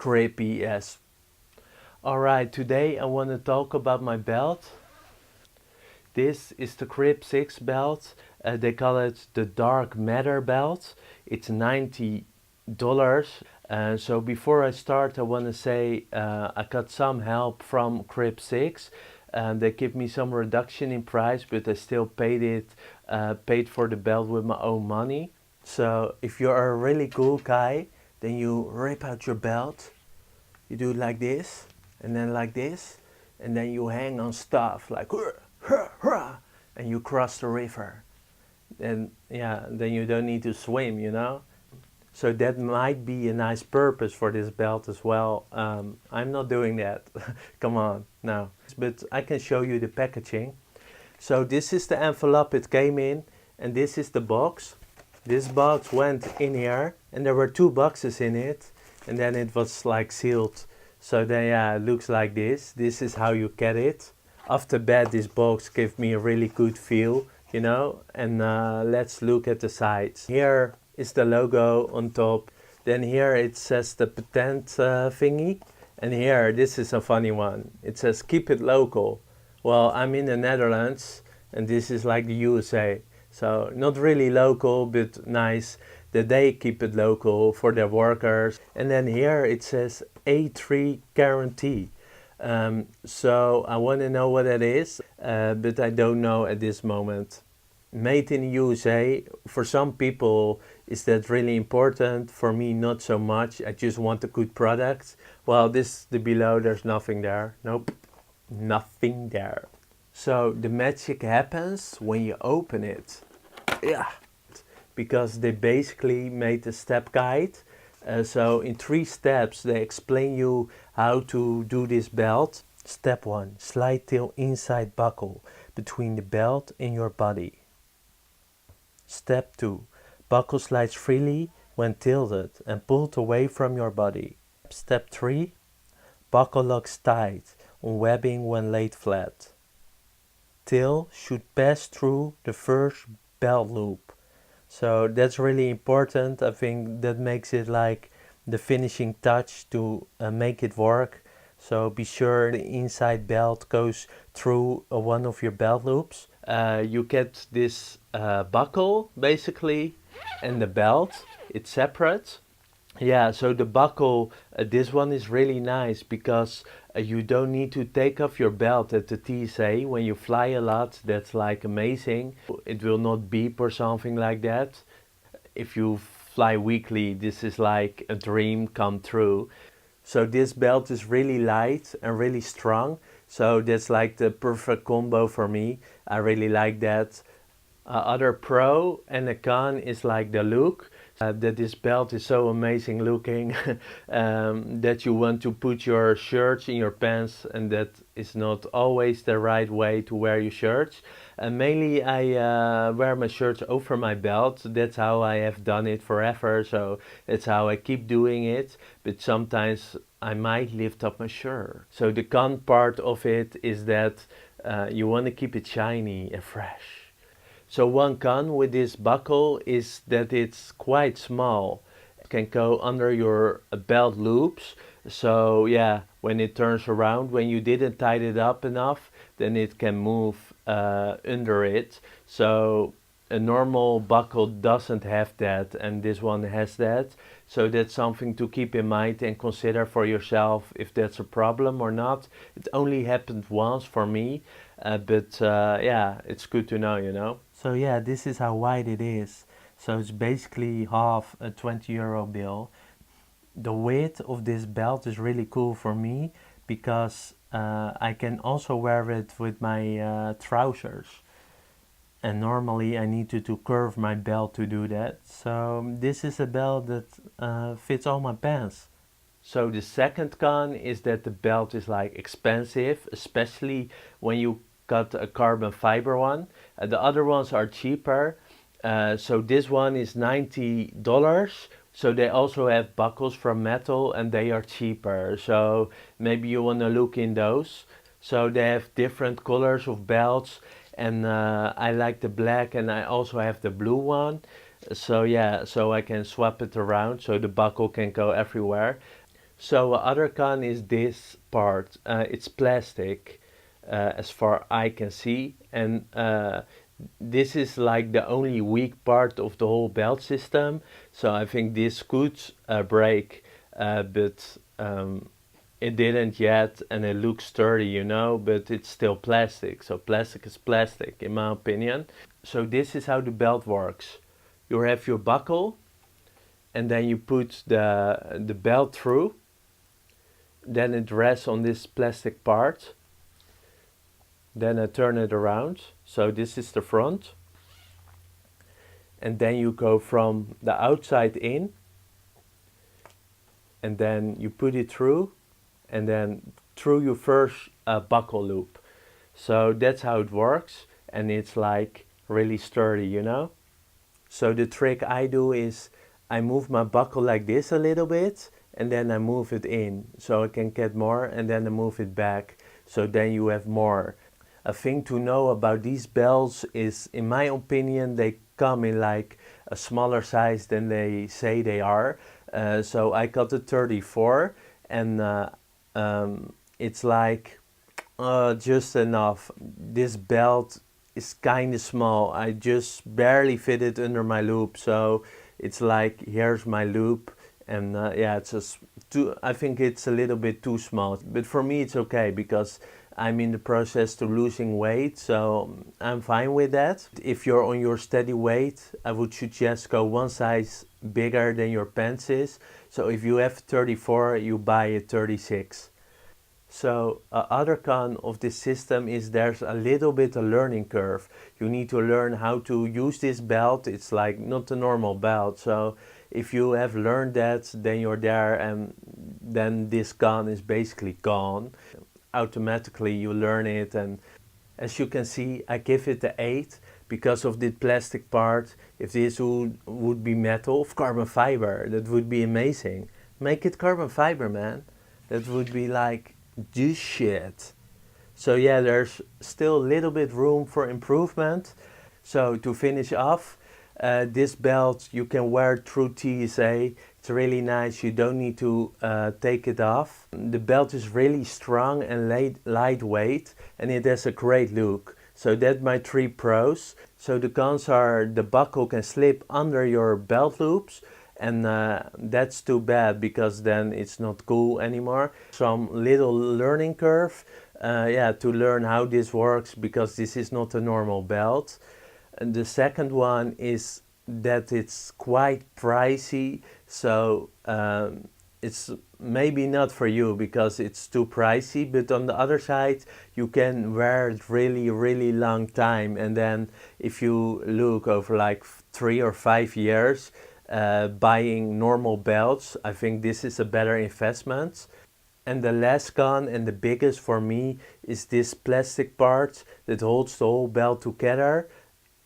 Creepy, yes. Alright, today I want to talk about my belt. This is the GRIP6 belt. They call it the dark matter belt. It's $90. So before I start, I want to say I got some help from GRIP6. They give me some reduction in price, but I still paid for the belt with my own money. So if you're a really cool guy, then you rip out your belt. You do it like this, and then like this, and then you hang on stuff like and you cross the river. And yeah, then you don't need to swim, you know. So that might be a nice purpose for this belt as well. I'm not doing that. Come on, no. But I can show you the packaging. So this is the envelope it came in, and this is the box. This box went in here, and there were two boxes in it, and then it was like sealed. So then yeah, it looks like this. This is how you get it. Off the bat, this box gave me a really good feel, you know. And let's look at the sides. Here is the logo on top. Then here it says the patent thingy. And here, this is a funny one. It says keep it local. Well, I'm in the Netherlands, and this is like the USA. So not really local, but nice that they keep it local for their workers. And then here it says A3 guarantee. So I want to know what that is, but I don't know at this moment. Made in the USA, for some people is that really important. For me, not so much. I just want a good product. Well, the below, there's nothing there. Nope, nothing there. So the magic happens when you open it. Yeah, because they basically made a step guide. So in 3 steps they explain you how to do this belt. Step 1, slide till inside buckle between the belt and your body. Step 2, buckle slides freely when tilted and pulled away from your body. Step 3, buckle locks tight on webbing when laid flat. Tail should pass through the first belt loop. So that's really important. I think that makes it like the finishing touch to make it work. So be sure the inside belt goes through one of your belt loops. You get this buckle basically, and the belt, it's separate. Yeah, so the buckle, this one is really nice because you don't need to take off your belt at the TSA. When you fly a lot, that's like amazing. It will not beep or something like that. If you fly weekly, this is like a dream come true. So this belt is really light and really strong. So that's like the perfect combo for me. I really like that. Other pro and a con is like the look. That this belt is so amazing looking that you want to put your shirts in your pants, and that is not always the right way to wear your shirts. Mainly I wear my shirts over my belt. That's how I have done it forever, so that's how I keep doing it. But sometimes I might lift up my shirt. So the con part of it is that you want to keep it shiny and fresh. So one con with this buckle is that it's quite small. It can go under your belt loops. So yeah, when it turns around, when you didn't tie it up enough, then it can move under it. So a normal buckle doesn't have that, and this one has that. So that's something to keep in mind and consider for yourself if that's a problem or not. It only happened once for me, but yeah, it's good to know, you know. So yeah, this is how wide it is. So it's basically half a 20 euro bill. The width of this belt is really cool for me because I can also wear it with my trousers. And normally I need to curve my belt to do that. So this is a belt that fits all my pants. So the second con is that the belt is like expensive, especially when you got a carbon fiber one. The other ones are cheaper. So this one is $90. So they also have buckles from metal and they are cheaper. So maybe you want to look in those. So they have different colors of belts, and I like the black, and I also have the blue one. So yeah, so I can swap it around so the buckle can go everywhere. So other con is this part. It's plastic, as far I can see, and this is like the only weak part of the whole belt system. So I think this could break, but it didn't yet, and it looks sturdy, you know, but it's still plastic. So plastic is plastic, in my opinion. So this is how the belt works. You have your buckle, and then you put the belt through. Then it rests on this plastic part. Then I turn it around. So this is the front. And then you go from the outside in. And then you put it through. And then through your first buckle loop. So that's how it works. And it's like really sturdy, you know. So the trick I do is I move my buckle like this a little bit. And then I move it in. So I can get more. And then I move it back. So then you have more. A thing to know about these belts is, in my opinion, they come in like a smaller size than they say they are. So I got the 34, and it's like just enough. This belt is kind of small. I just barely fit it under my loop. So it's like, here's my loop, and yeah, it's just too. I think it's a little bit too small, but for me it's okay because I'm in the process to losing weight, so I'm fine with that. If you're on your steady weight, I would suggest go one size bigger than your pants is. So if you have 34, you buy a 36. So other con of this system is there's a little bit a learning curve. You need to learn how to use this belt. It's like not a normal belt. So if you have learned that, then you're there, and then this con is basically gone. Automatically you learn it, and as you can see, I give it the 8 because of the plastic part. If this would be metal of carbon fiber, that would be amazing. Make it carbon fiber, man. That would be like this shit. So yeah, there's still a little bit room for improvement. So to finish off, this belt you can wear through TSA. It's really nice. You don't need to take it off. The belt is really strong and lightweight, and it has a great look. So that's my 3 pros. So the cons are the buckle can slip under your belt loops, and that's too bad because then it's not cool anymore. Some little learning curve, yeah, to learn how this works because this is not a normal belt. And the second one is that it's quite pricey, so it's maybe not for you because it's too pricey, but on the other side you can wear it really long time, and then if you look over like 3 or 5 years buying normal belts, I think this is a better investment. And the last con and the biggest for me is this plastic part that holds the whole belt together.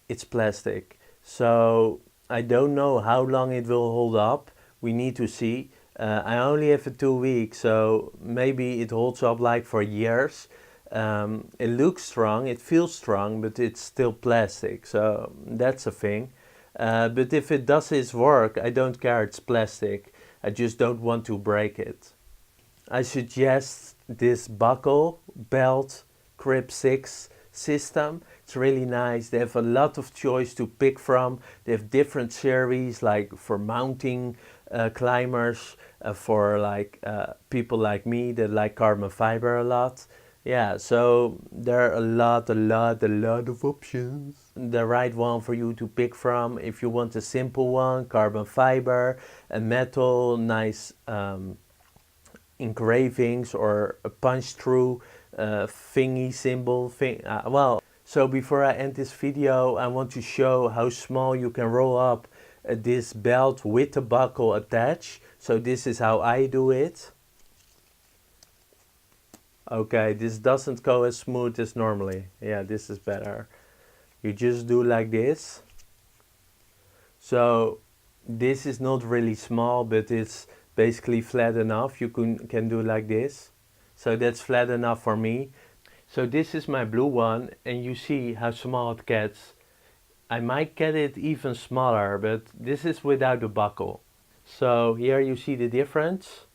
It's plastic, so I don't know how long it will hold up. We need to see. I only have it 2 weeks, so maybe it holds up like for years. It looks strong, it feels strong, but it's still plastic, so that's a thing. But if it does its work, I don't care, it's plastic. I just don't want to break it. I suggest this buckle belt GRIP6 system. It's really nice. They have a lot of choice to pick from. They have different series, like for mounting climbers, for like people like me that like carbon fiber a lot. Yeah, so there are a lot of options. The right one for you to pick from. If you want a simple one, carbon fiber, a metal, nice engravings, or a punch through thingy symbol thing. Well, so before I end this video, I want to show how small you can roll up this belt with the buckle attached. So this is how I do it. Okay, this doesn't go as smooth as normally. Yeah, this is better. You just do like this. So this is not really small, but it's basically flat enough. You can do like this. So that's flat enough for me. So this is my blue one, and you see how small it gets. I might get it even smaller, but this is without the buckle. So here you see the difference.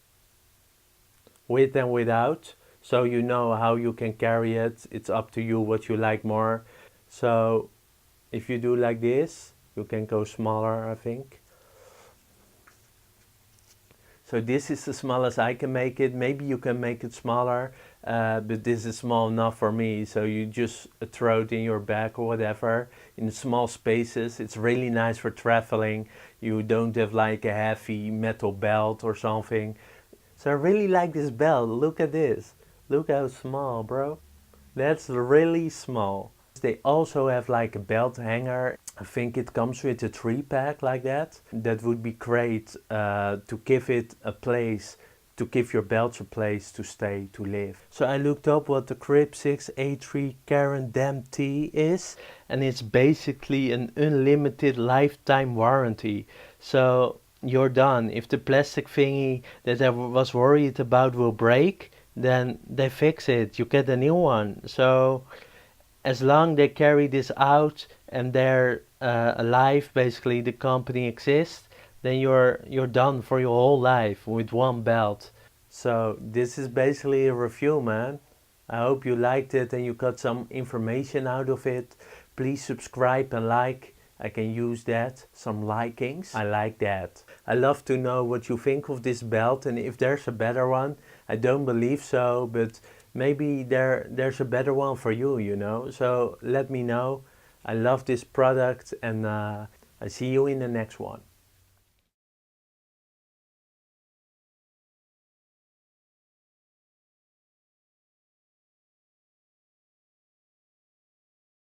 with and without, so you know how you can carry it. It's up to you what you like more. So if you do like this, you can go smaller, I think. So this is the smallest I can make it. Maybe you can make it smaller, but this is small enough for me. So you just throw it in your bag or whatever in small spaces. It's really nice for traveling. You don't have like a heavy metal belt or something. So I really like this belt. Look at this. Look how small, bro. That's really small. They also have like a belt hanger. I think it comes with a 3-pack like that. That would be great to give it a place, to give your belts a place to stay, to live. So I looked up what the GRIP6 A3 Karen Dam T is, and it's basically an unlimited lifetime warranty. So you're done. If the plastic thingy that I was worried about will break, then they fix it. You get a new one. So as long they carry this out and they're alive, basically the company exists, then you're done for your whole life with one belt. So this is basically a review, man. I hope you liked it and you got some information out of it. Please subscribe and like. I can use that. Some likings. I like that. I love to know what you think of this belt and if there's a better one. I don't believe so, but maybe there's a better one for you, you know. So let me know. I love this product and I see you in the next one.